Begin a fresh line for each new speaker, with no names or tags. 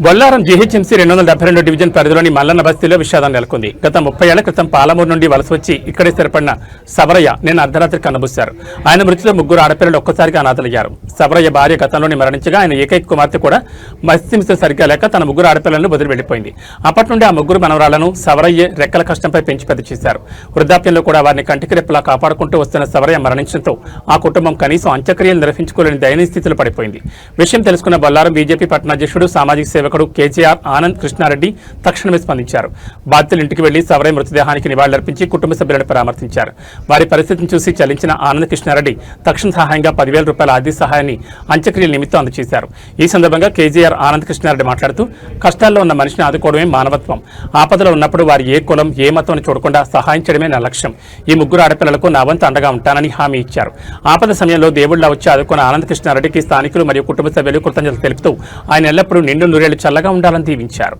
Bollaram GHMC 272 division పరిధిలోని మల్లన్న బస్తీలో విషాదం నెలకొంది. గత 30 ఏళ్ల క్రితం పాలమూరు నుండి వలస వచ్చి ఇక్కడే స్థిరపడిన సవరయ్య నిన్న అర్ధరాత్రి కన్నుమూశారు. ఆయన మృతిలో 3 ఆడపిల్లలు ఒక్కసారిగా అనాథలయ్యారు. సవరయ్య భార్య గతంలోనే మరణించగా ఆయన ఏకైక కుమార్తె కూడా మస్తిమితో సరిగ్గా లేక తన 3 ఆడపిల్లలను వదిలి వెళ్లిపోయింది. అప్పటి నుండి ఆ 3 మనవరాలను సవరయ్య రెక్కల కష్టంపై పెంచి పెద్ద చేశారు. వృద్ధాప్యంలో కూడా వారిని కంటికి రెప్పలా కాపాడుకుంటూ వస్తున్న సవరయ్య మరణించడంతో ఆ కుటుంబం కనీసం అంత్యక్రియలు నిర్వహించుకోలేని దయనీయ స్థితిలో పడిపోయింది. విషయం తెలుసుకున్న బొల్లారం బీజేపీ పట్టణాధ్యక్షుడు సామాజిక సేవకుడు కేజీఆర్ ఆనంద్ కృష్ణారెడ్డి తక్షణమే స్పందించారు. బాధితుల ఇంటికి వెళ్లి సవరయ్య మృతదేహానికి నివాళులర్పించి కుటుంబ సభ్యులను పరామర్శించారు. వారి పరిస్థితిని చూసి చలించిన ఆనంద్ కృష్ణారెడ్డి తక్షణ సహాయంగా 10,000 రూపాయల ఆర్థిక సహాయాన్ని అంత్యక్రియల నిమిత్తం అందజేశారు. ఈ సందర్భంగా కేజీఆర్ ఆనంద్ కృష్ణారెడ్డి మాట్లాడుతూ కష్టాల్లో ఉన్న మనిషిని ఆదుకోవడమే మానవత్వం. ఆపదలో ఉన్నప్పుడు వారి ఏ కులం ఏ మతం చూడకుండా సహాయం చేయడమే నా లక్ష్యం. ఈ 3 ఆడపిల్లలకు నా వంతు అండగా ఉంటానని హామీ ఇచ్చారు. ఆపద సమయంలో దేవుళ్లా వచ్చి ఆదుకున్న ఆనంద్ కృష్ణారెడ్డికి స్థానికులు మరియు కుటుంబ సభ్యులు కృతజ్ఞతలు తెలుపుతూ ఆయన ఎల్లప్పుడూ నిండు నూరేళ్లు చల్లగా ఉండాలని దీవించారు.